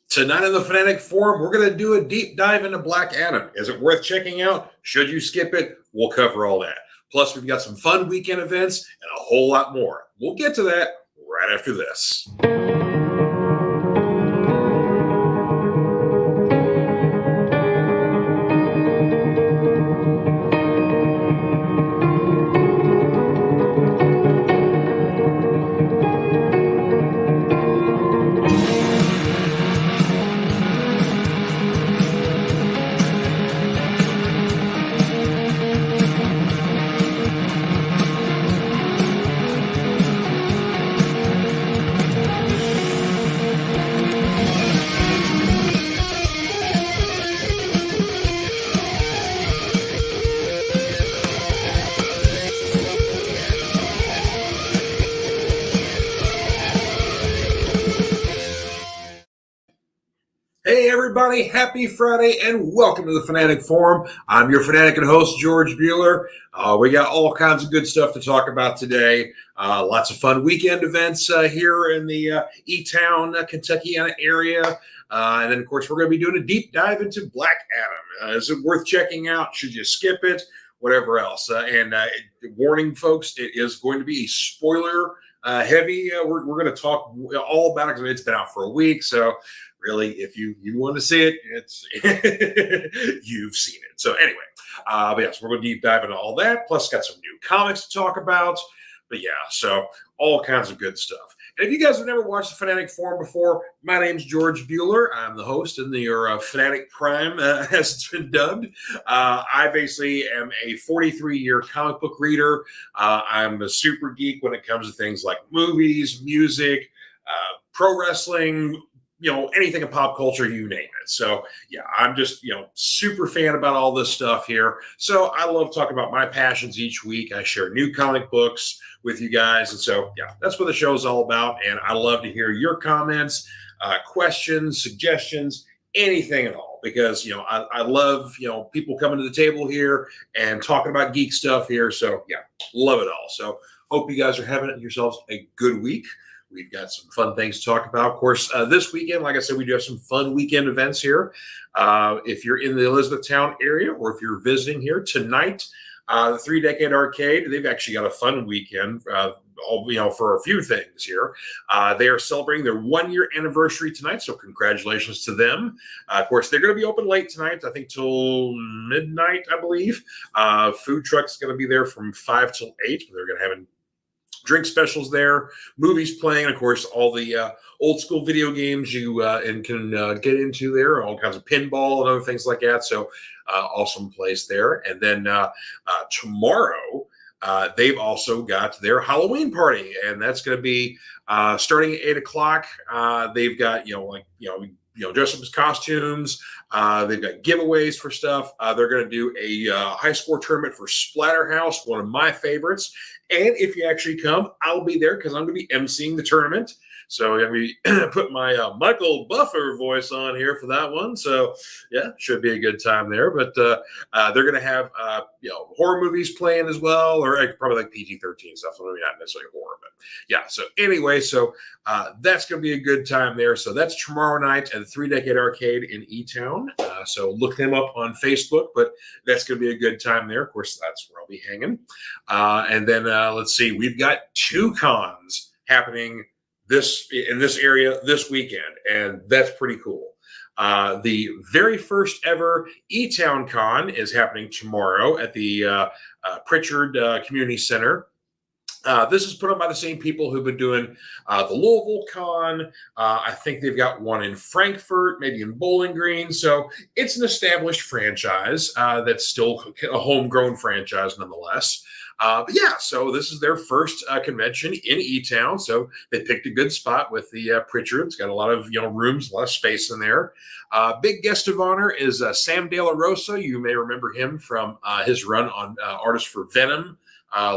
Tonight on the Fanatic Forum, we're going to do a deep dive into Black Adam. Is it worth checking out? Should you skip it? We'll cover all that. Plus, we've got some fun weekend events and a whole lot more. We'll get to that right after this. Hey everybody, happy Friday and welcome to the Fanatic Forum. I'm your Fanatic and host, George Buehler. We got all kinds of good stuff to talk about today. Lots of fun weekend events here in the ETown, Kentucky area. And then, of course, we're going to be doing a deep dive into Black Adam. Is it worth checking out? Should you skip it? Whatever else. Warning, folks, it is going to be spoiler heavy. We're going to talk all about it because it's been out for a week. So really, if you want to see it, it's you've seen it. So anyway, but yes, we're going to deep dive into all that. Plus, got some new comics to talk about. But yeah, so all kinds of good stuff. And if you guys have never watched the Fanatic Forum before, my name's George Buehler. I'm the host in your Fanatic Prime, as it's been dubbed. I basically am a 43-year comic book reader. I'm a super geek when it comes to things like movies, music, pro wrestling, anything in pop culture, you name it. So yeah, I'm just, super fan about all this stuff here. So I love talking about my passions each week. I share new comic books with you guys. And so, yeah, that's what the show is all about. And I love to hear your comments, questions, suggestions, anything at all, because, I love, people coming to the table here and talking about geek stuff here. So yeah, love it all. So hope you guys are having yourselves a good week. We've got some fun things to talk about. Of course, this weekend, like I said, we do have some fun weekend events here. If you're in the Elizabethtown area or if you're visiting here tonight, the 3 Decade Arcade, they've actually got a fun weekend, for a few things here. They are celebrating their 1-year anniversary tonight, so congratulations to them. Of course, they're going to be open late tonight, I think till midnight, I believe. Food truck's going to be there from 5 till 8. They're going to have drink specials there, movies playing, and of course, all the old school video games you can get into there, all kinds of pinball and other things like that. So awesome place there. And then tomorrow, they've also got their Halloween party, and that's going to be starting at 8 o'clock. They've got, dress up as costumes. They've got giveaways for stuff. They're going to do a high score tournament for Splatterhouse, one of my favorites. And if you actually come, I'll be there because I'm going to be emceeing the tournament. So I'm going to put my Michael Buffer voice on here for that one. So yeah, should be a good time there. But they're going to have horror movies playing as well, or probably like PG-13 stuff. So maybe not necessarily horror, but yeah. So anyway, so that's going to be a good time there. So that's tomorrow night at the 3 Decade Arcade in ETown. So look them up on Facebook, but that's going to be a good time there. Of course, that's where I'll be hanging. And then let's see, we've got 2 cons happening in this area this weekend, and that's pretty cool. The very first ever ETown Con is happening tomorrow at the Pritchard Community Center. This is put on by the same people who've been doing the Louisville Con. I think they've got one in Frankfurt, maybe in Bowling Green. So it's an established franchise that's still a homegrown franchise nonetheless. But yeah, so this is their first convention in ETown. So they picked a good spot with the Pritchard. It's got a lot of rooms, a lot of space in there. Big guest of honor is Sam De La Rosa. You may remember him from his run on Artist for Venom,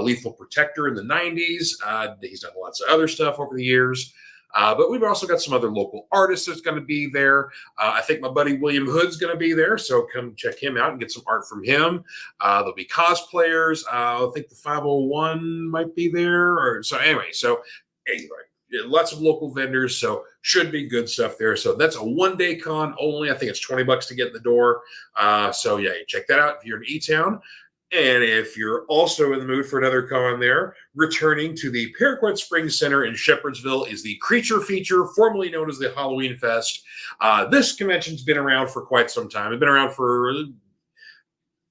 Lethal Protector in the 90s. He's done lots of other stuff over the years. But we've also got some other local artists that's going to be there. I think my buddy William Hood's going to be there, so come check him out and get some art from him. There'll be cosplayers. I think the 501 might be there. So anyway, lots of local vendors, so should be good stuff there. So that's a one-day con only. I think it's $20 to get in the door. So yeah, check that out if you're in E-Town. And if you're also in the mood for another con there, returning to the Paraquet Springs Center in Shepherdsville is the Creature Feature, formerly known as the Halloween Fest. This convention's been around for quite some time. It's been around for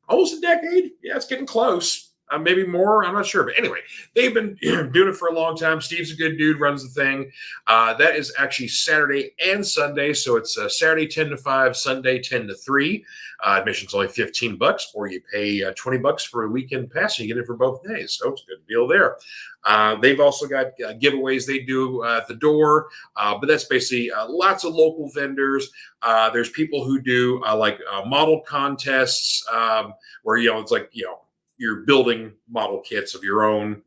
almost a decade. Yeah, it's getting close. Maybe more. I'm not sure. But anyway, they've been doing it for a long time. Steve's a good dude, runs the thing. That is actually Saturday and Sunday. So it's Saturday 10 to 5, Sunday 10 to 3. Admission's only $15, or you pay $20 for a weekend pass and you get it for both days. So it's a good deal there. They've also got giveaways they do at the door, but that's basically lots of local vendors. There's people who do model contests where, it's like, you're building model kits of your own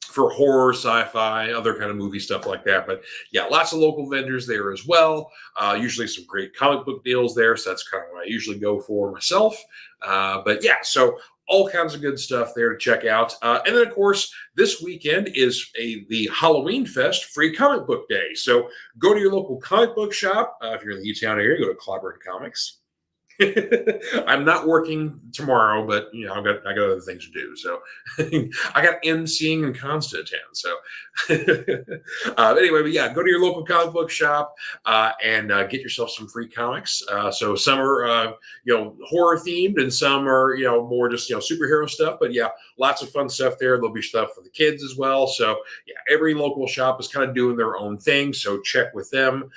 for horror, sci-fi, other kind of movie stuff like that. But yeah, lots of local vendors there as well. Usually some great comic book deals there. So that's kind of what I usually go for myself. But yeah, so all kinds of good stuff there to check out. And then, of course, this weekend is the Halloween Fest free comic book day. So go to your local comic book shop. If you're in the E-Town area, go to Collaborate Comics. I'm not working tomorrow, but I got other things to do. So I got emceeing and cons to attend. So anyway, but yeah, go to your local comic book shop and get yourself some free comics. So some are horror themed, and some are more just superhero stuff. But yeah, lots of fun stuff there. There'll be stuff for the kids as well. So yeah, every local shop is kind of doing their own thing. So check with them.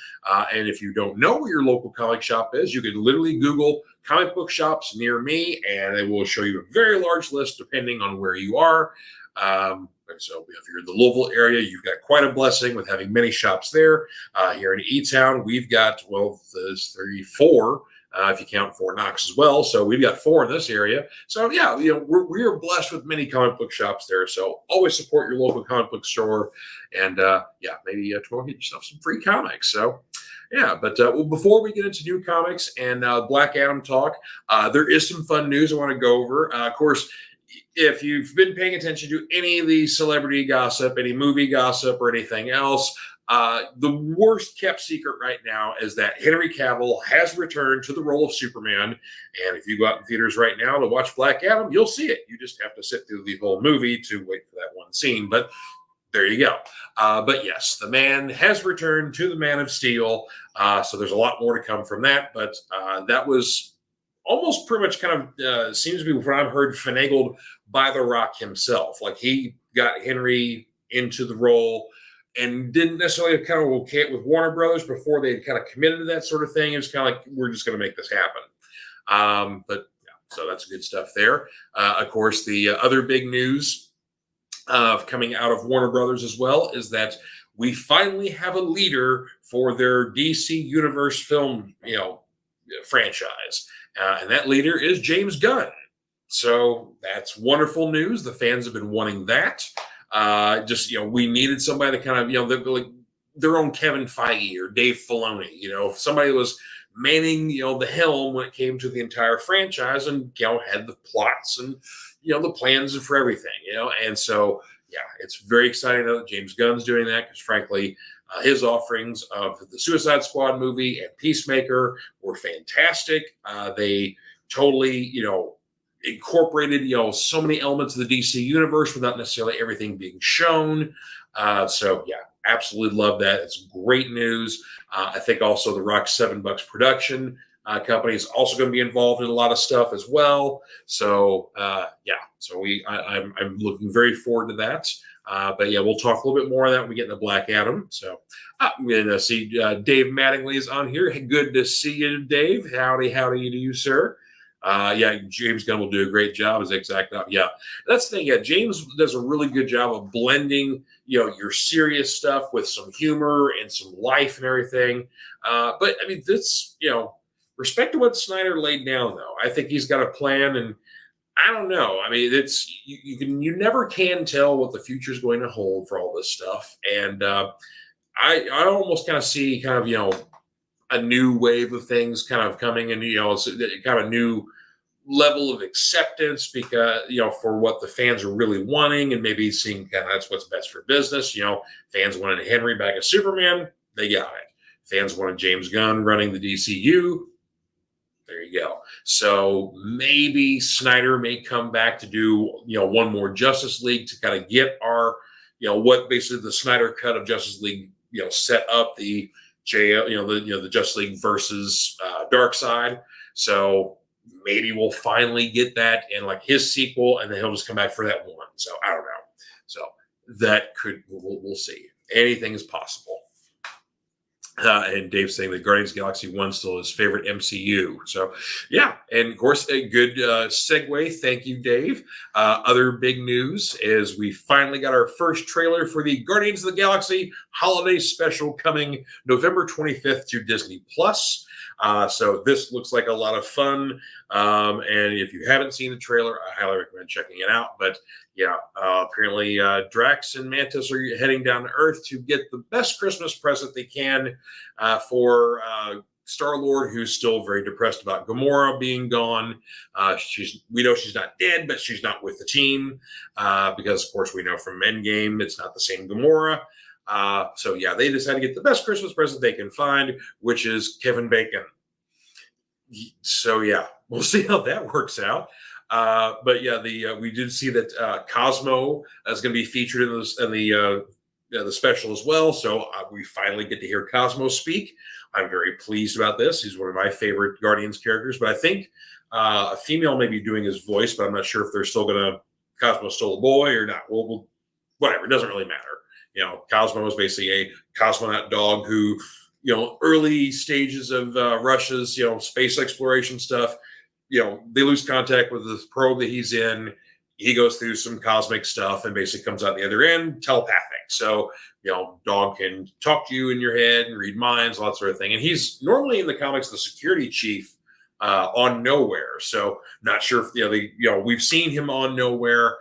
And if you don't know where your local comic shop is, you can literally Google comic book shops near me, and it will show you a very large list depending on where you are. So if you're in the Louisville area, you've got quite a blessing with having many shops there. Here in E-Town, we've got, there's 34, if you count Fort Knox as well. So we've got 4 in this area. So yeah, we're blessed with many comic book shops there. So always support your local comic book store, and maybe tomorrow get yourself some free comics. So yeah, but before we get into new comics and Black Adam talk, there is some fun news I want to go over. Of course, if you've been paying attention to any of the celebrity gossip, any movie gossip, or anything else, the worst kept secret right now is that Henry Cavill has returned to the role of Superman. And if you go out in theaters right now to watch Black Adam, you'll see it. You just have to sit through the whole movie to wait for that one scene. But there you go. But yes, the man has returned to the Man of Steel. So there's a lot more to come from that. But that was almost pretty much kind of seems to be what I've heard finagled by The Rock himself. Like he got Henry into the role and didn't necessarily kind of okay it with Warner Brothers before they kind of committed to that sort of thing. It was kind of like, we're just going to make this happen. But yeah, so that's good stuff there. Of course, the other big news coming out of Warner Brothers as well is that we finally have a leader for their DC Universe film, franchise. And that leader is James Gunn. So that's wonderful news. The fans have been wanting that. We needed somebody to kind of, like their own Kevin Feige or Dave Filoni, if somebody was manning, the helm when it came to the entire franchise and, had the plots and, the plans for everything, and so, yeah, it's very exciting that James Gunn's doing that because frankly, his offerings of the Suicide Squad movie and Peacemaker were fantastic. They totally, incorporated, so many elements of the DC universe without necessarily everything being shown. So yeah, absolutely love that. It's great news. I think also the Rock $7 production company is also going to be involved in a lot of stuff as well. So I'm looking very forward to that. But yeah, we'll talk a little bit more on that when we get into Black Adam. So I'm going to see Dave Mattingly is on here. Good to see you, Dave. Howdy to you, sir. James Gunn will do a great job as exact. Yeah, that's the thing. Yeah, James does a really good job of blending, your serious stuff with some humor and some life and everything. But I mean, this, respect to what Snyder laid down, though. I think he's got a plan, and I don't know. I mean, it's you never can tell what the future is going to hold for all this stuff, and I almost kind of see kind of a new wave of things kind of coming, and it's kind of new level of acceptance because, for what the fans are really wanting, and maybe seeing kind of that's what's best for business. Fans wanted Henry back as Superman, they got it. Fans wanted James Gunn running the DCU. There you go. So maybe Snyder may come back to do, one more Justice League to kind of get our, what basically the Snyder cut of Justice League, set up the the Justice League versus Darkseid. So maybe we'll finally get that in like his sequel, and then he'll just come back for that one. So I don't know. So that we'll see. Anything is possible. And Dave's saying that Guardians of the Galaxy 1 still his favorite MCU. So, yeah. And, of course, a good segue. Thank you, Dave. Other big news is we finally got our first trailer for the Guardians of the Galaxy holiday special coming November 25th to Disney+. So this looks like a lot of fun. And if you haven't seen the trailer, I highly recommend checking it out. But yeah, apparently Drax and Mantis are heading down to Earth to get the best Christmas present they can for Star-Lord, who's still very depressed about Gamora being gone. We know she's not dead, but she's not with the team because, of course, we know from Endgame it's not the same Gamora. So yeah, they decided to get the best Christmas present they can find, which is Kevin Bacon. So yeah, we'll see how that works out. But yeah, we did see that Cosmo is going to be featured in the special as well. So we finally get to hear Cosmo speak. I'm very pleased about this. He's one of my favorite Guardians characters. But I think a female may be doing his voice, but I'm not sure if they're still going to Cosmo's still a boy or not. Well, whatever. It doesn't really matter. Cosmo is basically a cosmonaut dog who, early stages of Russia's, space exploration stuff, they lose contact with the probe that he's in. He goes through some cosmic stuff and basically comes out the other end telepathic. So, dog can talk to you in your head and read minds, all that sort of thing. And he's normally in the comics the security chief on Nowhere. So not sure if, we've seen him on Nowhere.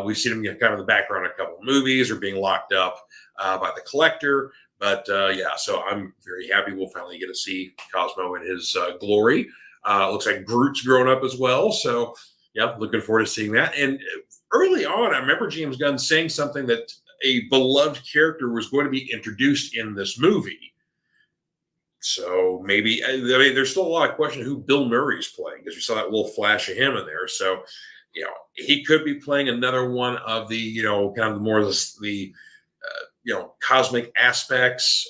We've seen him get kind of in the background in a couple of movies or being locked up by the Collector. But yeah, so I'm very happy we'll finally get to see Cosmo in his glory. Looks like Groot's grown up as well. So yeah, looking forward to seeing that. And early on, I remember James Gunn saying something that a beloved character was going to be introduced in this movie. So maybe, there's still a lot of question who Bill Murray's playing because we saw that little flash of him in there. So, he could be playing another one of the, kind of the more the cosmic aspects,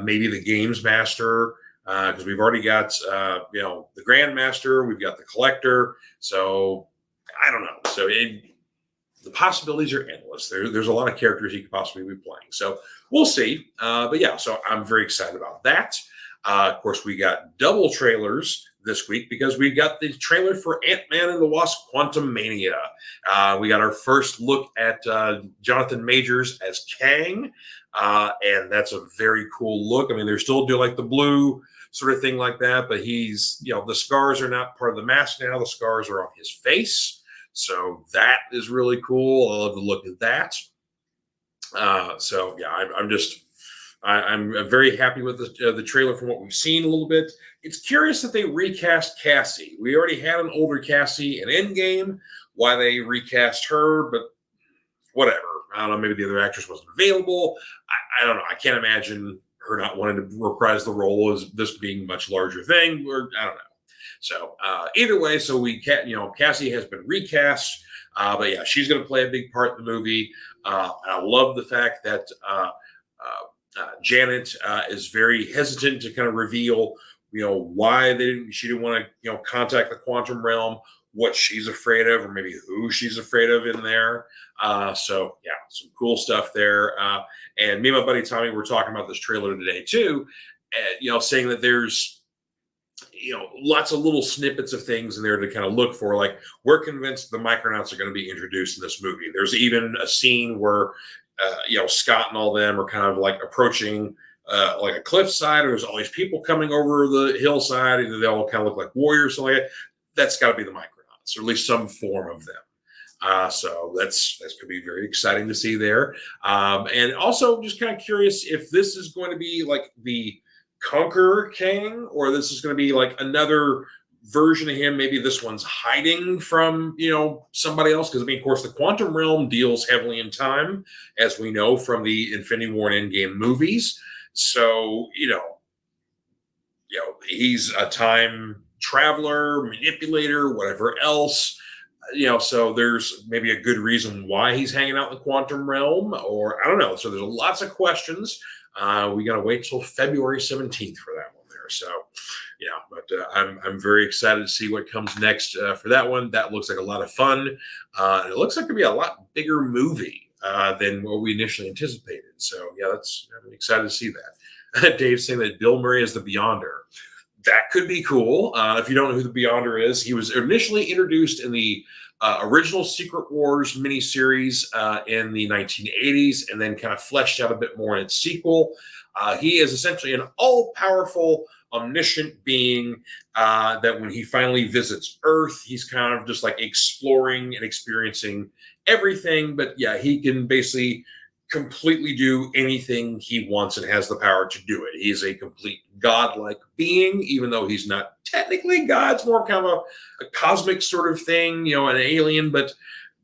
maybe the Games Master, because we've already got, the Grandmaster, we've got the Collector. So I don't know. So the possibilities are endless. There's a lot of characters he could possibly be playing. So we'll see. But yeah, so I'm very excited about that. Of course, we got double trailers this week because we got the trailer for AntMan and the Wasp: Quantumania. We got our first look at Jonathan Majors as Kang, and that's a very cool look. I mean, they're still doing like the blue sort of thing like that, but he's, the scars are not part of the mask now. The scars are on his face. So that is really cool. I love the look of that. So yeah, I'm very happy with the trailer from what we've seen a little bit. It's curious that they recast Cassie. We already had an older Cassie in Endgame. Why they recast her, but whatever. I don't know. Maybe the other actress wasn't available. I don't know. I can't imagine her not wanting to reprise the role as this being a much larger thing. Or I don't know. So either way, so Cassie has been recast. But yeah, she's going to play a big part in the movie. I love the fact that Janet is very hesitant to kind of reveal, why she didn't want to, contact the quantum realm, what she's afraid of, or maybe who she's afraid of in there. So yeah, some cool stuff there. And me and my buddy Tommy were talking about this trailer today too, saying that there's, lots of little snippets of things in there to kind of look for. Like, we're convinced the Micronauts are going to be introduced in this movie. There's even a scene where Scott and all them are kind of like approaching like a cliffside, or there's all these people coming over the hillside, and they all kind of look like warriors. So like that's got to be the Micronauts, or at least some form of them. So that's going to be very exciting to see there. And also just kind of curious if this is going to be like the Conqueror Kang, or this is going to be like another version of him. Maybe this one's hiding from, somebody else. Because, of course, the quantum realm deals heavily in time, as we know from the Infinity War and Endgame movies. So, he's a time traveler, manipulator, whatever else. So there's maybe a good reason why he's hanging out in the quantum realm, or I don't know. So there's lots of questions. We got to wait till February 17th for that one there. So, but I'm very excited to see what comes next for that one. That looks like a lot of fun. It looks like it could be a lot bigger movie than what we initially anticipated. So, I'm excited to see that. Dave's saying that Bill Murray is the Beyonder. That could be cool. If you don't know who the Beyonder is, he was initially introduced in the original Secret Wars miniseries in the 1980s, and then kind of fleshed out a bit more in its sequel. He is essentially an all-powerful, omniscient being that when he finally visits Earth, he's kind of just like exploring and experiencing everything. But yeah, he can basically completely do anything he wants and has the power to do it. He's a complete godlike being, even though he's not technically God. It's more kind of a cosmic sort of thing, an alien. But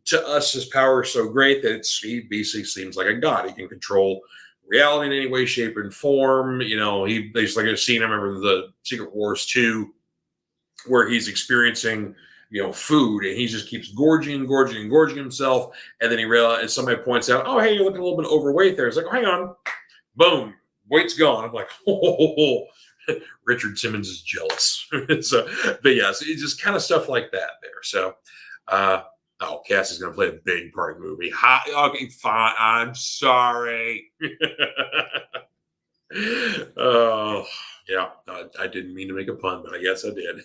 to us, his power is so great that he basically seems like a god. He can control reality in any way, shape, and form. He basically, I've seen, I remember the Secret Wars 2, where he's experiencing food, and he just keeps gorging himself. And then he realizes, somebody points out, oh, hey, you're looking a little bit overweight there. It's like, oh, hang on. Boom. Weight's gone. I'm like, oh, Richard Simmons is jealous. So, but yeah, so it's just kind of stuff like that there. So, Cassie's going to play a big part in the movie. Okay, fine. I'm sorry. Oh, yeah. I didn't mean to make a pun, but I guess I did.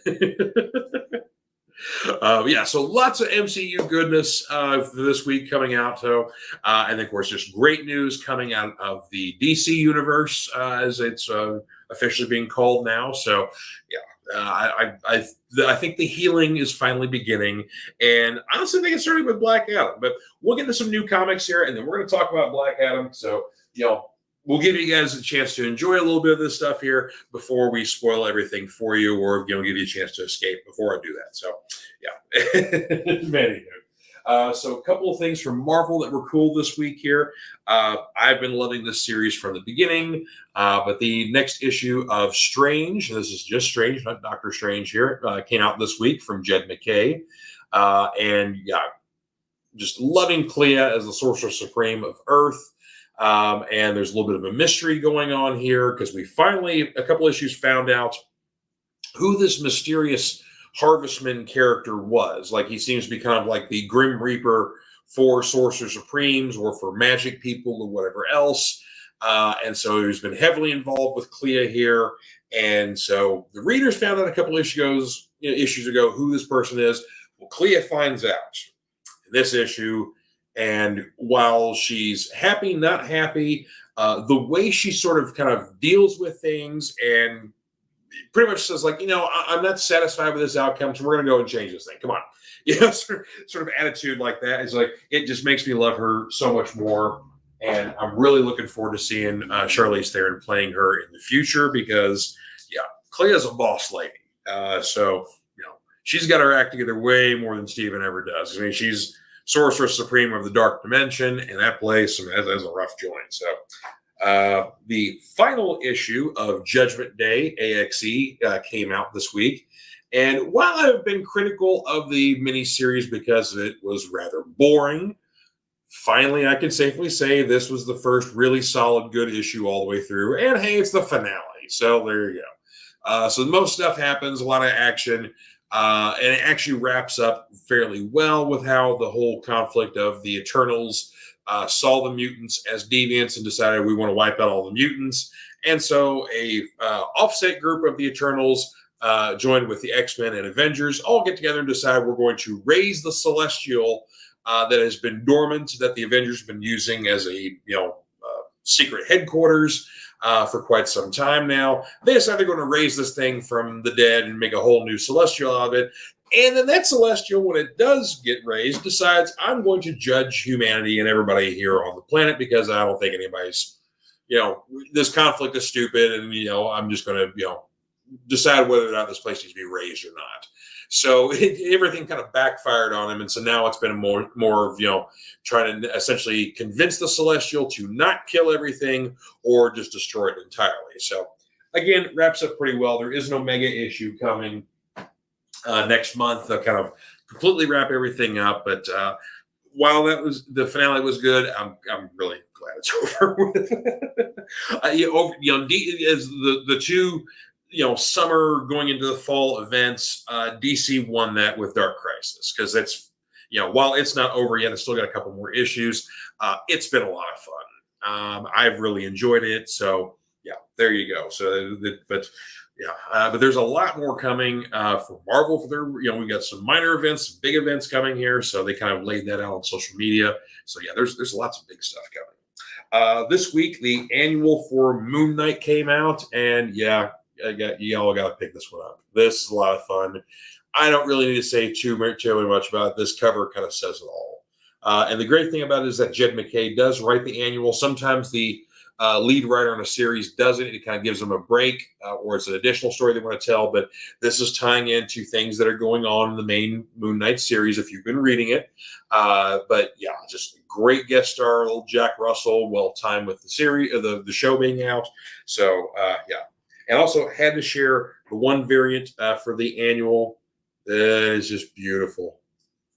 So lots of MCU goodness for this week coming out. So, and of course, just great news coming out of the DC universe as it's officially being called now. So, I think the healing is finally beginning, and I honestly think it's starting with Black Adam. But we'll get into some new comics here, and then we're going to talk about Black Adam. So, we'll give you guys a chance to enjoy a little bit of this stuff here before we spoil everything for you, or give you a chance to escape before I do that. So, anywho. So a couple of things from Marvel that were cool this week here. I've been loving this series from the beginning, but the next issue of Strange, this is just Strange, not Doctor Strange here, came out this week from Jed MacKay. Just loving Clea as the Sorcerer Supreme of Earth. And there's a little bit of a mystery going on here because we finally, a couple issues, found out who this mysterious Harvestman character was. Like, he seems to be kind of like the Grim Reaper for Sorcerer Supremes or for magic people or whatever else. And so he's been heavily involved with Clea here. And so the readers found out a couple issues ago who this person is. Well, Clea finds out in this issue. And while she's happy, not happy, the way she sort of kind of deals with things and pretty much says, like, I'm not satisfied with this outcome, so we're going to go and change this thing. Come on. Sort of attitude like that is like, it just makes me love her so much more. And I'm really looking forward to seeing Charlize Theron playing her in the future because, Clea's a boss lady. So, she's got her act together way more than Steven ever does. I mean, she's Sorcerer Supreme of the Dark Dimension, and that place has a rough joint. So, the final issue of Judgment Day AXE came out this week. And while I've been critical of the miniseries because it was rather boring, finally I can safely say this was the first really solid, good issue all the way through. And hey, it's the finale. So there you go. So most stuff happens, a lot of action. And it actually wraps up fairly well with how the whole conflict of the Eternals saw the mutants as deviants and decided we want to wipe out all the mutants. And so a offset group of the Eternals joined with the X-Men and Avengers all get together and decide we're going to raise the Celestial that has been dormant, that the Avengers have been using as a secret headquarters for quite some time now. They decide they're going to raise this thing from the dead and make a whole new Celestial out of it. And then that Celestial, when it does get raised, decides I'm going to judge humanity and everybody here on the planet because I don't think anybody's, this conflict is stupid, and I'm just going to, decide whether or not this place needs to be raised or not. So everything kind of backfired on him, and so now it's been more of trying to essentially convince the Celestial to not kill everything or just destroy it entirely. So again, wraps up pretty well. There is no mega issue coming next month. They'll kind of completely wrap everything up. But while the finale was good, I'm really glad it's over with. As the two summer going into the fall events, DC won that with Dark Crisis, because it's while it's not over yet, it's still got a couple more issues. It's been a lot of fun. I've really enjoyed it. So yeah, there you go. So but there's a lot more coming for Marvel. For their we got some minor events, some big events coming here. So they kind of laid that out on social media. So yeah, there's lots of big stuff coming. This week the annual for Moon Knight came out, and y'all got to pick this one up. This is a lot of fun. I don't really need to say too much about it. This cover kind of says it all. And the great thing about it is that Jed MacKay does write the annual. Sometimes the lead writer on a series doesn't. It kind of gives them a break, or it's an additional story they want to tell. But this is tying into things that are going on in the main Moon Knight series, if you've been reading it. But yeah, just great guest star, little Jack Russell, well timed with the series, the show being out. So yeah. And also had to share the one variant for the annual. That is just beautiful.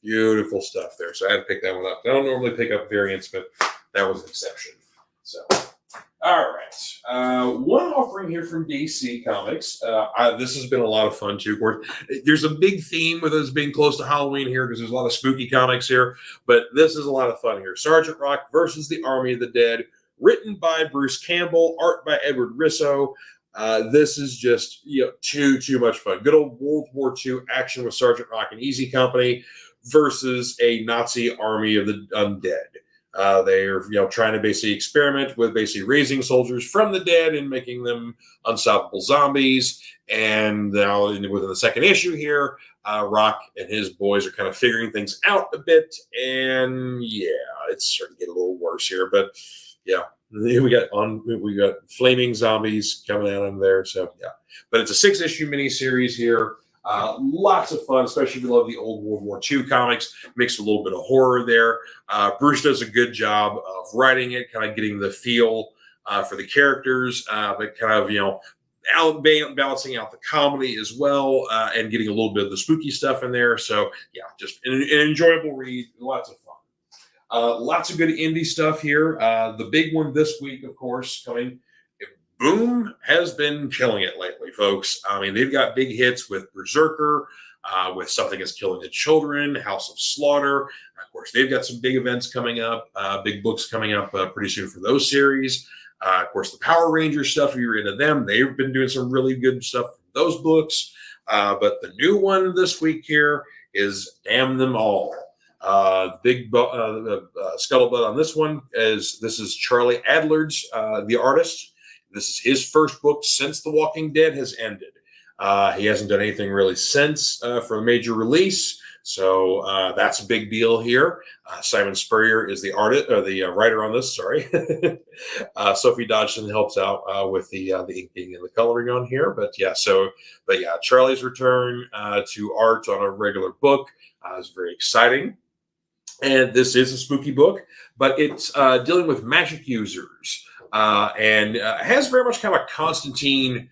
Beautiful stuff there. So I had to pick that one up. I don't normally pick up variants, but that was an exception. So, all right. One offering here from DC Comics. This has been a lot of fun, too. Of course, there's a big theme with us being close to Halloween here, because there's a lot of spooky comics here. But this is a lot of fun here. Sergeant Rock versus the Army of the Dead. Written by Bruce Campbell. Art by Edward Risso. This is just too much fun. Good old World War II action with Sergeant Rock and Easy Company versus a Nazi army of the undead. They are trying to basically experiment with basically raising soldiers from the dead and making them unstoppable zombies. And now within the second issue here, Rock and his boys are kind of figuring things out a bit. And yeah, it's starting to get a little worse here. But yeah. We got flaming zombies coming out of there. So yeah, but it's a 6-issue miniseries here. Lots of fun, especially if you love the old World War II comics. Mixed a little bit of horror there. Bruce does a good job of writing it, kind of getting the feel for the characters, but kind of balancing out the comedy as well, and getting a little bit of the spooky stuff in there. So yeah, just an enjoyable read. Lots of fun. Lots of good indie stuff here. The big one this week, of course, coming. Boom has been killing it lately, folks. I mean, they've got big hits with Berserker, with Something Is Killing the Children, House of Slaughter. Of course, they've got some big events coming up, big books coming up pretty soon for those series. Of course, the Power Rangers stuff, if you're into them, they've been doing some really good stuff from those books. But the new one this week here is Damn Them All. Big scuttlebutt on this one this is Charlie Adler's the artist. This is his first book since The Walking Dead has ended. He hasn't done anything really since for a major release, so that's a big deal here. Simon Spurrier is the artist, or the writer on this. Sorry, Sophie Dodgson helps out with the inking and the coloring on here. But yeah, Charlie's return to art on a regular book is very exciting. And this is a spooky book, but it's dealing with magic users, and has very much kind of a Constantine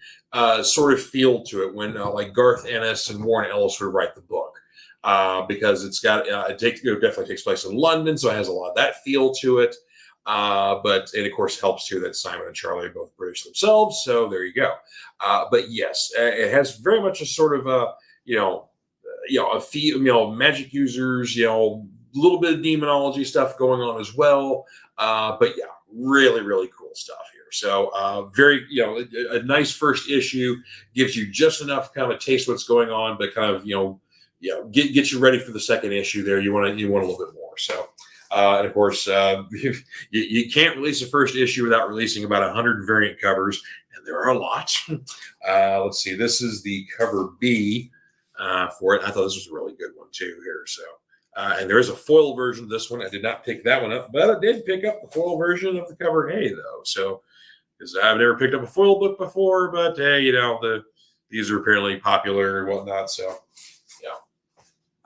sort of feel to it when like Garth Ennis and Warren Ellis would write the book, because it's got it definitely takes place in London, so it has a lot of that feel to it. But it of course helps too that Simon and Charlie are both British themselves, so there you go. But yes, it has very much a sort of a magic users, a little bit of demonology stuff going on as well. But yeah, really, really cool stuff here. So very, a nice first issue, gives you just enough kind of taste what's going on, but kind of, get you ready for the second issue there. You want a little bit more. So, and of course, you can't release a first issue without releasing about 100 variant covers, and there are a lot. Let's see. This is the cover B for it. I thought this was a really good one too here. So, and there is a foil version of this one. I did not pick that one up, but I did pick up the foil version of the cover A though. So, because I've never picked up a foil book before, but hey, these are apparently popular and whatnot. So, yeah.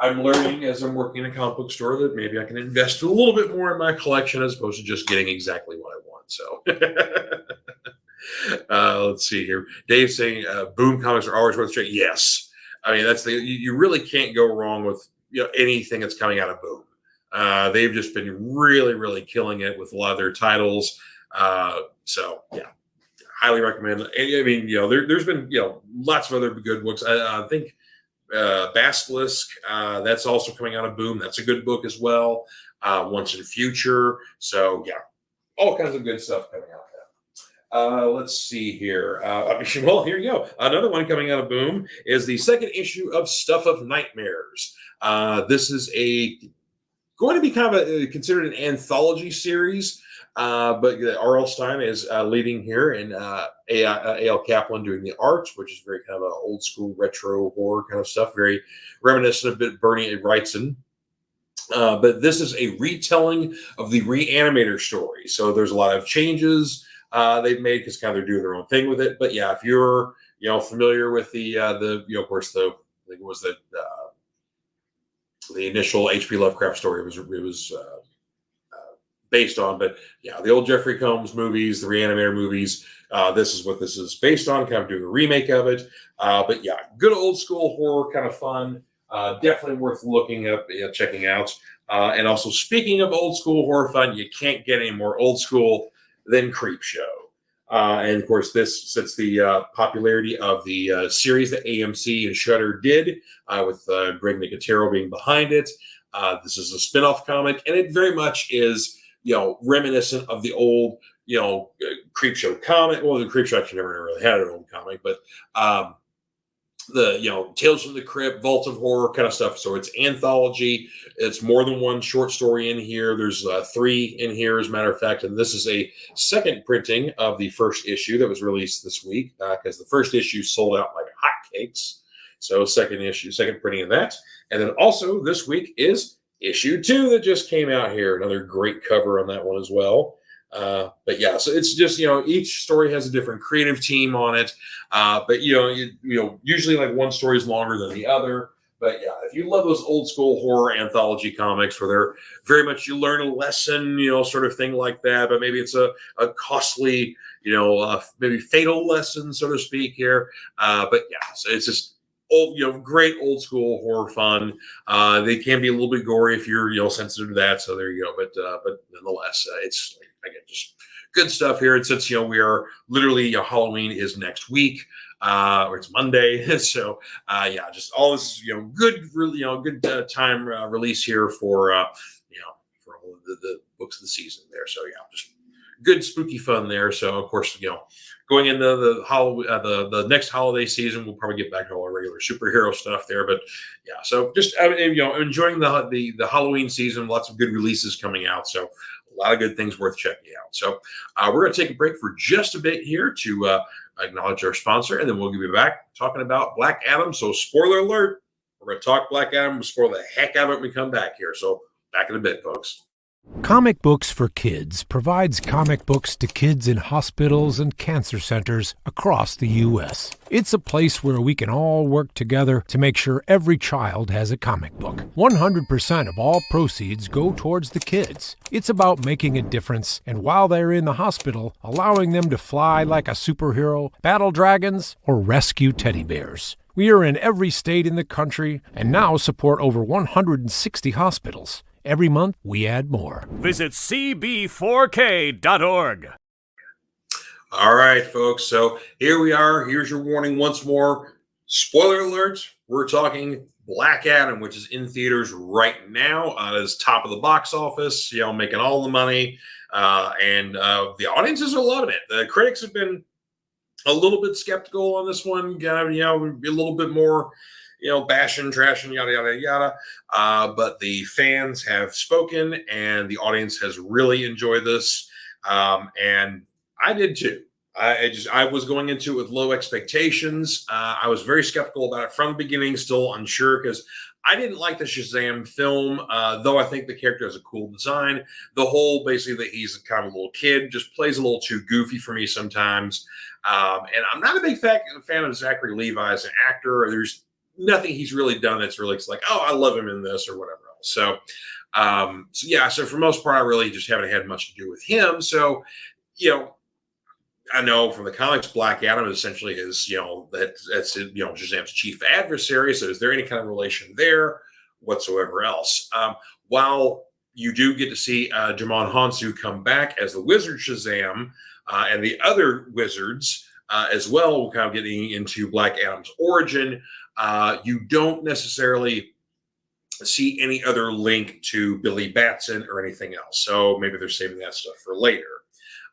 I'm learning as I'm working in a comic book store that maybe I can invest a little bit more in my collection as opposed to just getting exactly what I want. So, let's see here. Dave saying Boom comics are always worth checking. Yes, I mean that's you really can't go wrong with anything that's coming out of Boom. They've just been really, really killing it with a lot of their titles. So yeah, highly recommend. I mean, there's been lots of other good books. I think Basilisk, that's also coming out of Boom. That's a good book as well. Once in Future. So yeah, all kinds of good stuff coming out. Let's see here. Well, here you go. Another one coming out of Boom is the second issue of Stuff of Nightmares. This is going to be kind of considered an anthology series, but R.L. Stine is leading here, and A.L. Kaplan doing the art, which is very kind of an old school retro horror kind of stuff, very reminiscent of bit Bernie Wrightson. But this is a retelling of the Reanimator story, so there's a lot of changes they've made because kind of they're doing their own thing with it. But yeah, if you're familiar with the of course I think it was the initial H.P. Lovecraft story it was based on. But yeah, the old Jeffrey Combs movies, the Reanimator movies, this is what this is based on, kind of doing a remake of it. But yeah, good old school horror, kind of fun. Definitely worth looking up, checking out. And also, speaking of old school horror fun, you can't get any more old school than Creepshow. And of course, this sets the popularity of the series that AMC and Shudder did, with Greg Nicotero being behind it. This is a spin-off comic, and it very much is, reminiscent of the old, Creepshow comic. Well, the Creepshow actually never really had an old comic, but the Tales from the Crypt, Vault of Horror kind of stuff. So it's anthology. It's more than one short story in here. There's 3 in here, as a matter of fact. And this is a second printing of the first issue that was released this week, because the first issue sold out like hotcakes. So second printing of that. And then also this week is issue 2 that just came out here. Another great cover on that one as well. But yeah, so it's just, each story has a different creative team on it. But usually like one story is longer than the other. But yeah, if you love those old school horror anthology comics where they're very much, you learn a lesson, sort of thing like that, but maybe it's a costly, maybe fatal lesson, so to speak here. But yeah, so it's just old, great old school horror fun. They can be a little bit gory if you're, sensitive to that. So there you go. But nonetheless, it's, again, just good stuff here. And since, we are literally, Halloween is next week, or it's Monday. So, yeah, just all this, good, really, good time release here for all of the books of the season there. So, yeah, just good spooky fun there. So, of course, going into the next holiday season, we'll probably get back to all our regular superhero stuff there. But yeah, so just enjoying the Halloween season. Lots of good releases coming out. So a lot of good things worth checking out. So we're going to take a break for just a bit here to acknowledge our sponsor, and then we'll be back talking about Black Adam. So spoiler alert, we're going to talk Black Adam. We'll spoil the heck out of it when we come back here. So back in a bit, folks. Comic Books for Kids provides comic books to kids in hospitals and cancer centers across the U.S. It's a place where we can all work together to make sure every child has a comic book. 100% of all proceeds go towards the kids. It's about making a difference, and while they're in the hospital, allowing them to fly like a superhero, battle dragons, or rescue teddy bears. We are in every state in the country and now support over 160 hospitals. Every month, we add more. Visit cb4k.org. All right, folks. So here we are. Here's your warning once more. Spoiler alert. We're talking Black Adam, which is in theaters right now. It's top of the box office, making all the money. And the audiences are loving it. The critics have been a little bit skeptical on this one. A little bit more, bashing, trashing, yada, yada, yada. But the fans have spoken, and the audience has really enjoyed this. And I did too. I was going into it with low expectations. I was very skeptical about it from the beginning, still unsure, because I didn't like the Shazam film, though I think the character has a cool design. The whole basically that he's kind of a little kid just plays a little too goofy for me sometimes. And I'm not a big fan of Zachary Levi as an actor. There's nothing he's really done that's really like, oh, I love him in this or whatever else. So, so for the most part, I really just haven't had much to do with him. So, I know from the comics, Black Adam is essentially his, that's Shazam's chief adversary. So is there any kind of relation there whatsoever else? While you do get to see Jamon Hansu come back as the Wizard Shazam and the other wizards as well, kind of getting into Black Adam's origin, you don't necessarily see any other link to Billy Batson or anything else. So maybe they're saving that stuff for later.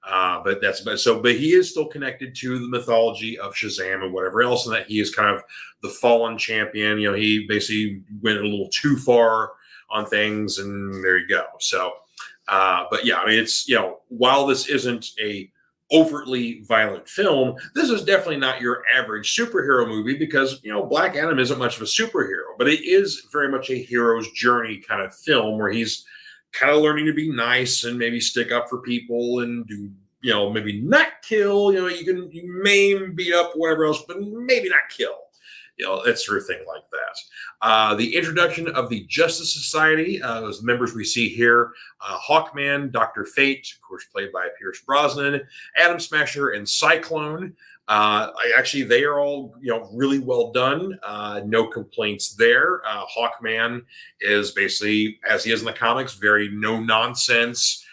But he is still connected to the mythology of Shazam and whatever else, and that he is kind of the fallen champion. He basically went a little too far on things, and there you go. So, it's, while this isn't a overtly violent film, this is definitely not your average superhero movie because, Black Adam isn't much of a superhero, but it is very much a hero's journey kind of film where he's kind of learning to be nice and maybe stick up for people and do, maybe not kill, you maim, beat up, whatever else, but maybe not kill, that sort of thing like that. The introduction of the Justice Society, those members we see here, Hawkman, Dr. Fate, of course, played by Pierce Brosnan, Atom Smasher, and Cyclone. They are all, really well done. No complaints there. Hawkman is basically, as he is in the comics, very no nonsense.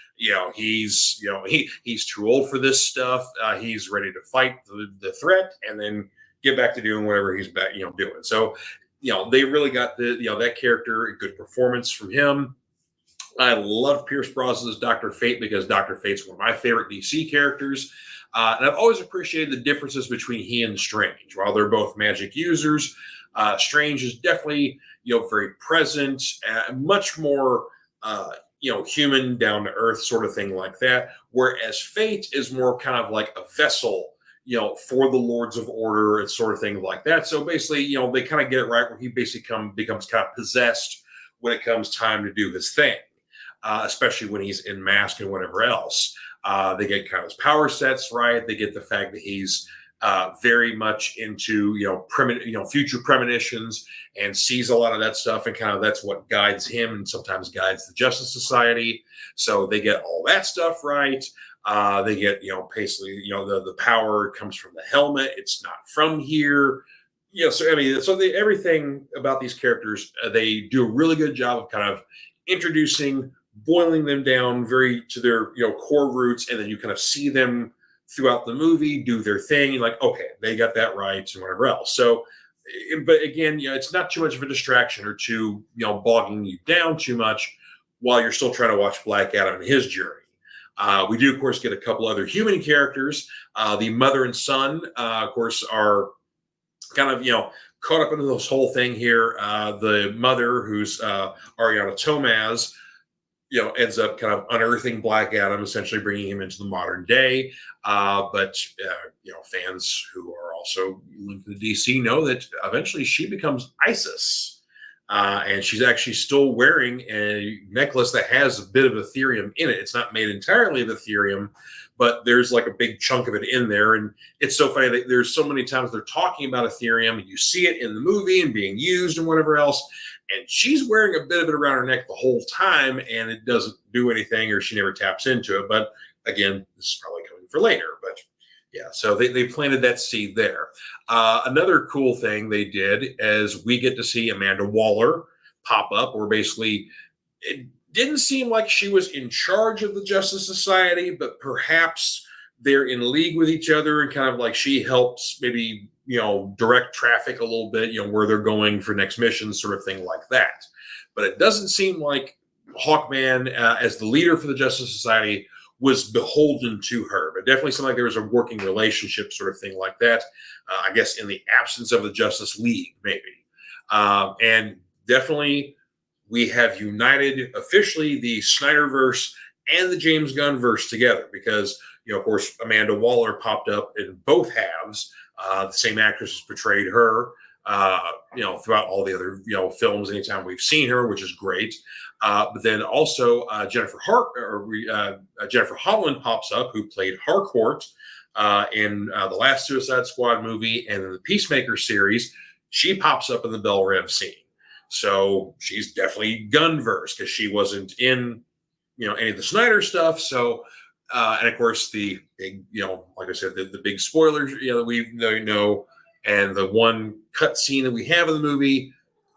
He's too old for this stuff. He's ready to fight the threat and then get back to doing whatever he's back, doing. So, they really got that character, a good performance from him. I love Pierce Brosnan's Dr. Fate because Dr. Fate's one of my favorite DC characters. And I've always appreciated the differences between he and Strange. While they're both magic users, Strange is definitely, very present, much more, human, down to earth sort of thing like that. Whereas Fate is more kind of like a vessel, for the Lords of Order and sort of thing like that. So basically, they kind of get it right where he basically becomes kind of possessed when it comes time to do his thing, especially when he's in mask and whatever else. They get kind of his power sets right. They get the fact that he's very much into future premonitions and sees a lot of that stuff, and kind of that's what guides him and sometimes guides the Justice Society. So they get all that stuff right. They get basically the power comes from the helmet. It's not from here. Everything about these characters, they do a really good job of kind of introducing, boiling them down very to their core roots, and then you kind of see them throughout the movie do their thing. You're like, okay, they got that right, and whatever else. So, but again, it's not too much of a distraction or too bogging you down too much while you're still trying to watch Black Adam and his journey. We do, of course, get a couple other human characters. The mother and son, of course, are kind of caught up into this whole thing here. The mother, who's Ariana Tomaz, ends up kind of unearthing Black Adam, essentially bringing him into the modern day. But fans who are also linked to the DC know that eventually she becomes Isis. And she's actually still wearing a necklace that has a bit of Ethereum in it. It's not made entirely of Ethereum, but there's like a big chunk of it in there. And it's so funny that there's so many times they're talking about Ethereum and you see it in the movie and being used and whatever else. And she's wearing a bit of it around her neck the whole time, and it doesn't do anything, or she never taps into it. But again, this is probably coming for later. But yeah, so they planted that seed there. Another cool thing they did is we get to see Amanda Waller pop up, where basically it didn't seem like she was in charge of the Justice Society, but perhaps they're in league with each other, and kind of like she helps maybe direct traffic a little bit, where they're going for next missions, sort of thing like that. But it doesn't seem like Hawkman, as the leader for the Justice Society, was beholden to her. But definitely seemed like there was a working relationship, sort of thing like that. I guess in the absence of the Justice League, maybe. And definitely we have united officially the Snyderverse and the James Gunn verse together, because, of course, Amanda Waller popped up in both halves. The same actress has portrayed her throughout all the other, films anytime we've seen her, which is great. But then also Jennifer Holland pops up, who played Harcourt in the last Suicide Squad movie and in the Peacemaker series. She pops up in the Bell Rev scene. So she's definitely gunverse because she wasn't in, any of the Snyder stuff. So, and of course the big, like I said, the big spoilers, that we know, and the one cut scene that we have in the movie,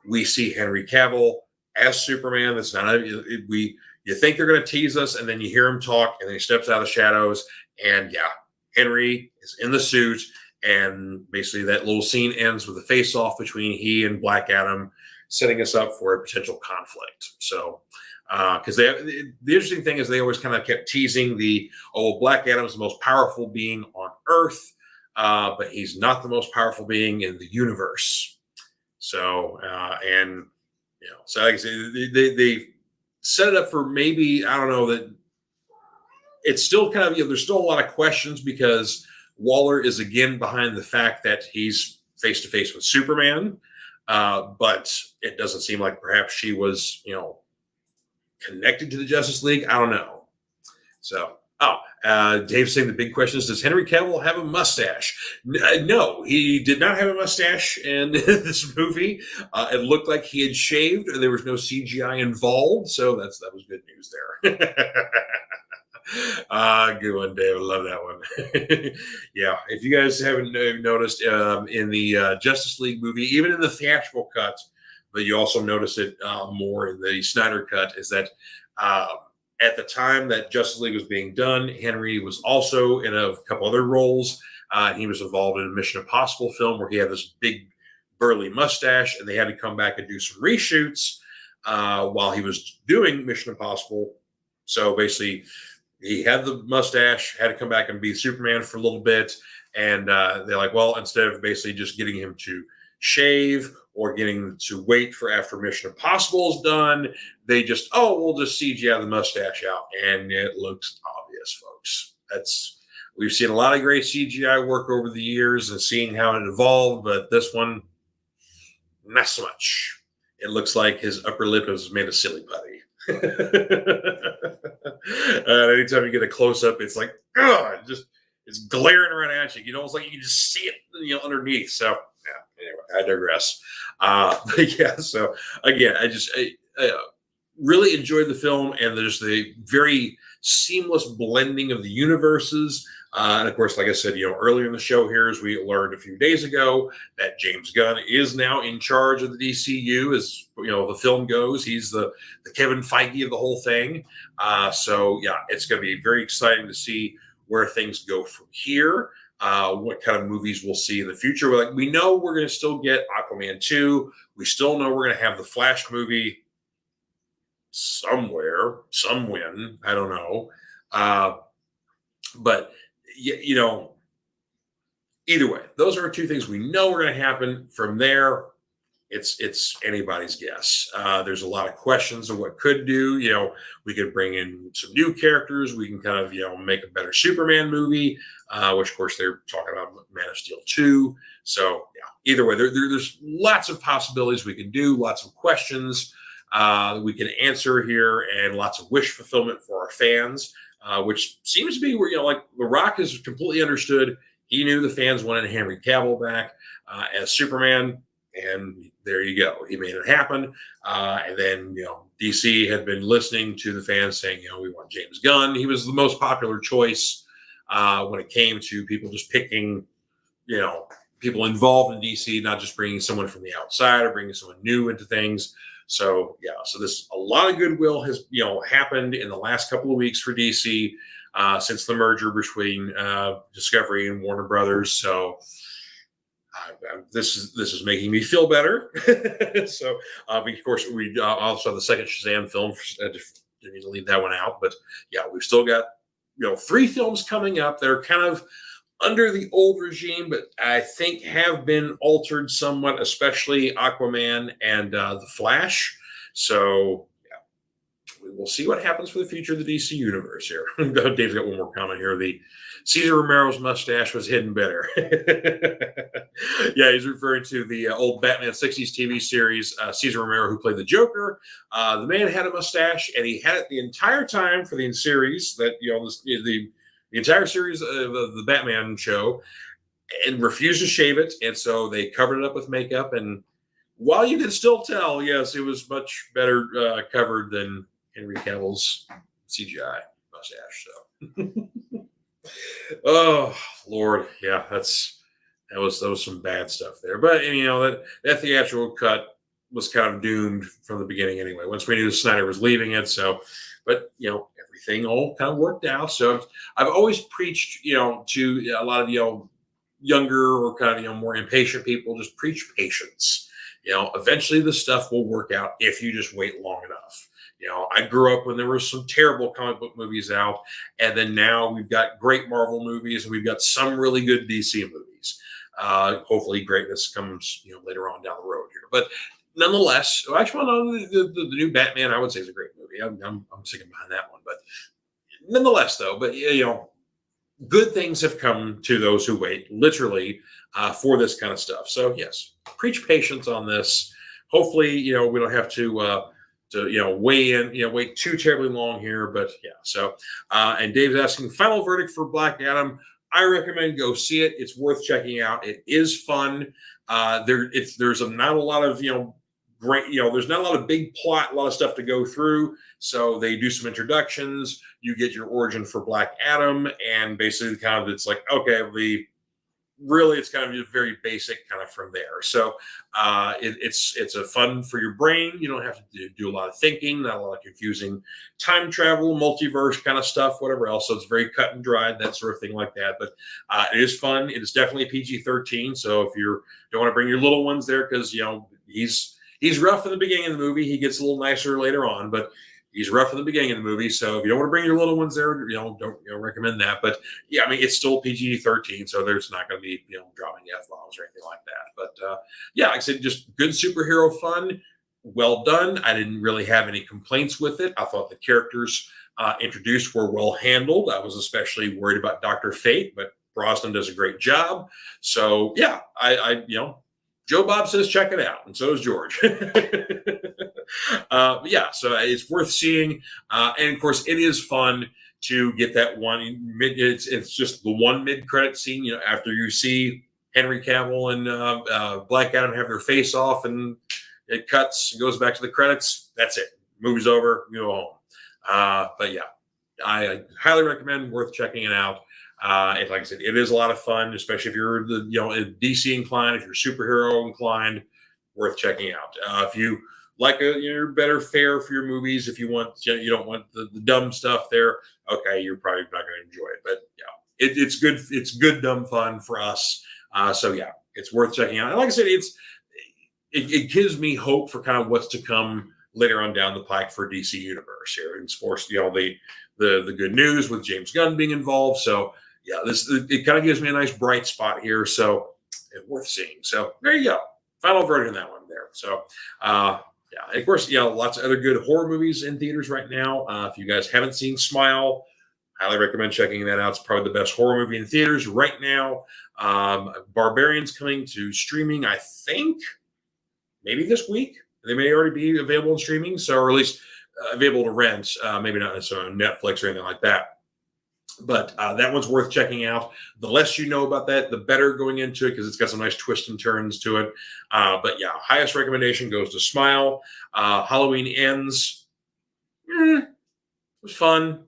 we see Henry Cavill as Superman. That's not you think they're going to tease us, and then you hear him talk, and then he steps out of the shadows, and Henry is in the suit, and basically that little scene ends with a face-off between he and Black Adam, setting us up for a potential conflict. So, because the interesting thing is they always kind of kept teasing Black Adam's the most powerful being on Earth, but he's not the most powerful being in the universe. So, so like I said, they set it up for maybe, I don't know, that it's still kind of, there's still a lot of questions because Waller is again behind the fact that he's face to face with Superman. But it doesn't seem like perhaps she was, connected to the Justice League. I don't know. So, Dave's saying the big question is, does Henry Cavill have a mustache? No, he did not have a mustache in this movie. It looked like he had shaved. There was no CGI involved. So that was good news there. Good one, Dave. I love that one. Yeah, if you guys haven't noticed in the Justice League movie, even in the theatrical cut, but you also notice it more in the Snyder cut, is that at the time that Justice League was being done, Henry was also in a couple other roles. He was involved in a Mission Impossible film where he had this big burly mustache, and they had to come back and do some reshoots while he was doing Mission Impossible. So basically, he had the mustache, had to come back and be Superman for a little bit. And they're like, well, instead of basically just getting him to shave or getting him to wait for after Mission Impossible is done, they just, we'll just CGI the mustache out. And it looks obvious, folks. We've seen a lot of great CGI work over the years and seeing how it evolved, but this one, not so much. It looks like his upper lip is made of silly putty. Anytime you get a close up, it's like, it's glaring right at you. It's like you can just see it, underneath. So, anyway, I digress. But yeah, so again, I really enjoyed the film, and there's the very seamless blending of the universes. And of course, like I said, earlier in the show here, as we learned a few days ago, that James Gunn is now in charge of the DCU as, the film goes. He's the Kevin Feige of the whole thing. So yeah, it's going to be very exciting to see where things go from here. What kind of movies we'll see in the future. We know we're going to still get Aquaman 2. We still know we're going to have the Flash movie somewhere, somewhen. I don't know. But either way, those are two things we know are going to happen. From there, it's anybody's guess. There's a lot of questions of what could do. We could bring in some new characters. We can kind of, make a better Superman movie, which of course they're talking about Man of Steel 2. So yeah, either way, there's lots of possibilities we can do, lots of questions we can answer here, and lots of wish fulfillment for our fans. Which seems to be where, The Rock is completely understood. He knew the fans wanted Henry Cavill back as Superman, and there you go. He made it happen. And then, DC had been listening to the fans saying, we want James Gunn. He was the most popular choice when it came to people just picking, people involved in DC, not just bringing someone from the outside or bringing someone new into things. So yeah, so a lot of goodwill has happened in the last couple of weeks for DC since the merger between Discovery and Warner Brothers. So this is making me feel better. So of course we also have the second Shazam film. Didn't need to leave that one out, but yeah, we've still got 3 films coming up that are kind of under the old regime, but I think have been altered somewhat, especially Aquaman and The Flash. So, yeah, we will see what happens for the future of the DC universe here. Dave's got one more comment here. The Cesar Romero's mustache was hidden better. Yeah, he's referring to the old Batman 60s TV series, Cesar Romero, who played the Joker. The man had a mustache, and he had it the entire time for the series that, the entire series of the Batman show, and refused to shave it. And so they covered it up with makeup. And while you could still tell, yes, it was much better covered than Henry Cavill's CGI mustache. So, oh Lord, yeah, that was some bad stuff there. But that theatrical cut was kind of doomed from the beginning anyway. Once we knew Snyder was leaving it, so but everything all kind of worked out. So I've always preached, to a lot of younger or kind of more impatient people, just preach patience. Eventually the stuff will work out if you just wait long enough. I grew up when there were some terrible comic book movies out, and then now we've got great Marvel movies, and we've got some really good DC movies. Hopefully greatness comes, later on down the road here. But nonetheless, actually, the new Batman, I would say, is a great movie. I'm sticking behind that one. But nonetheless, though, good things have come to those who wait, literally, for this kind of stuff. So yes, preach patience on this. Hopefully, we don't have to wait too terribly long here. But yeah, so and Dave's asking, final verdict for Black Adam. I recommend go see it. It's worth checking out. It is fun. There's not a lot of great. There's not a lot of big plot, a lot of stuff to go through. So they do some introductions. You get your origin for Black Adam, and basically kind of it's like, okay, it's kind of just very basic kind of from there. So it's a fun for your brain. You don't have to do a lot of thinking, not a lot of confusing time travel, multiverse kind of stuff, whatever else. So it's very cut and dried, that sort of thing like that. But it is fun. It is definitely PG-13. So if you don't want to bring your little ones there, because he's rough in the beginning of the movie, he gets a little nicer later on, but he's rough in the beginning of the movie. So if you don't want to bring your little ones there, don't recommend that. But yeah, it's still PG-13, so there's not going to be dropping F-bombs or anything like that. But yeah, like I said, just good superhero fun, well done. I didn't really have any complaints with it. I thought the characters introduced were well handled. I was especially worried about Dr. Fate, but Brosnan does a great job. So yeah, I Joe Bob says check it out, and so does George. Yeah, so it's worth seeing, and of course it is fun to get that one mid. It's just the one mid-credit scene. After you see Henry Cavill and Black Adam have their face off, and it cuts and goes back to the credits. That's it. Movie's over. You go home. But yeah, I highly recommend. Worth checking it out. And like I said, it is a lot of fun, especially if you're DC inclined, if you're superhero inclined. Worth checking out. If you like your better fare for your movies, if you don't want the dumb stuff there, okay, you're probably not going to enjoy it. But yeah, it's good. It's good dumb fun for us. So yeah, it's worth checking out. And like I said, it gives me hope for kind of what's to come later on down the pike for DC Universe here. And of course, the good news with James Gunn being involved. So yeah, it kind of gives me a nice bright spot here. So it's worth seeing. So there you go. Final verdict on that one there. So yeah, of course, lots of other good horror movies in theaters right now. If you guys haven't seen Smile, highly recommend checking that out. It's probably the best horror movie in theaters right now. Barbarian's coming to streaming, I think, maybe this week. They may already be available in streaming, or at least available to rent. Maybe not necessarily on Netflix or anything like that. But that one's worth checking out. The less you know about that, the better going into it, because it's got some nice twists and turns to it. But yeah, highest recommendation goes to Smile. Halloween Ends. It was fun.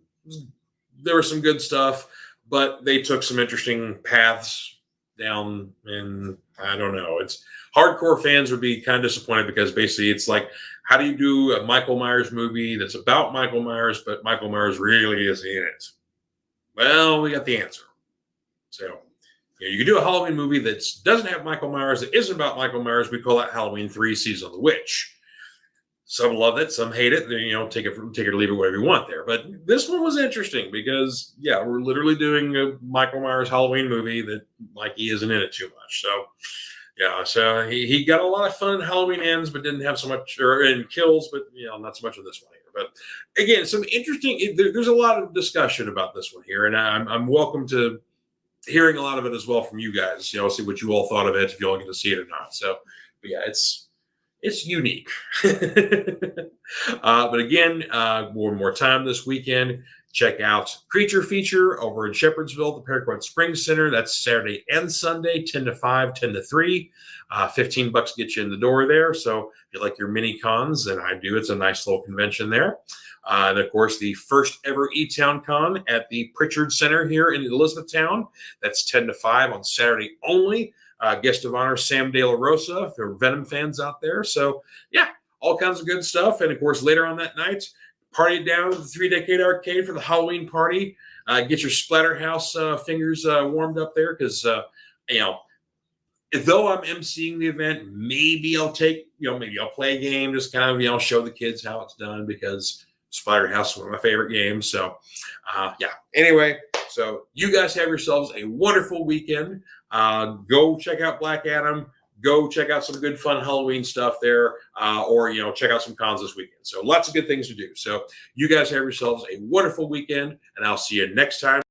There was some good stuff, but they took some interesting paths down, and I don't know. It's hardcore fans would be kind of disappointed, because basically it's like, how do you do a Michael Myers movie that's about Michael Myers, but Michael Myers really isn't in it? Well, we got the answer. So you can do a Halloween movie that doesn't have Michael Myers, that isn't about Michael Myers. We call that Halloween 3: Season of the Witch. Some love it, some hate it. Take it or leave it, whatever you want there. But this one was interesting because, yeah, we're literally doing a Michael Myers Halloween movie that Mikey isn't in it too much. So, yeah, so he got a lot of fun in Halloween Ends, but didn't have so much, or in Kills, but not so much of this one here. But again, some interesting. There's a lot of discussion about this one here, and I'm welcome to hearing a lot of it as well from you guys. See what you all thought of it, if you all get to see it or not. So, but yeah, it's unique. But again, one more time this weekend, check out Creature Feature over in Shepherdsville, the Paraquat Springs Center. That's Saturday and Sunday, 10 to 5, 10 to 3. $15 get you in the door there. So if you like your mini cons, and I do, it's a nice little convention there. And of course, the first ever ETown Con at the Pritchard Center here in Elizabethtown. That's 10 to 5 on Saturday only. Guest of honor, Sam De La Rosa, if there are Venom fans out there. So, yeah, all kinds of good stuff. And, of course, later on that night, party it down at the 3 Decade Arcade for the Halloween party. Get your Splatterhouse fingers warmed up there because, though I'm emceeing the event, maybe I'll maybe I'll play a game, just kind of, show the kids how it's done because Splatterhouse is one of my favorite games. So, yeah. Anyway, so you guys have yourselves a wonderful weekend. Go check out Black Adam. Go check out some good fun Halloween stuff there, or check out some cons this weekend. So lots of good things to do. So you guys have yourselves a wonderful weekend, and I'll see you next time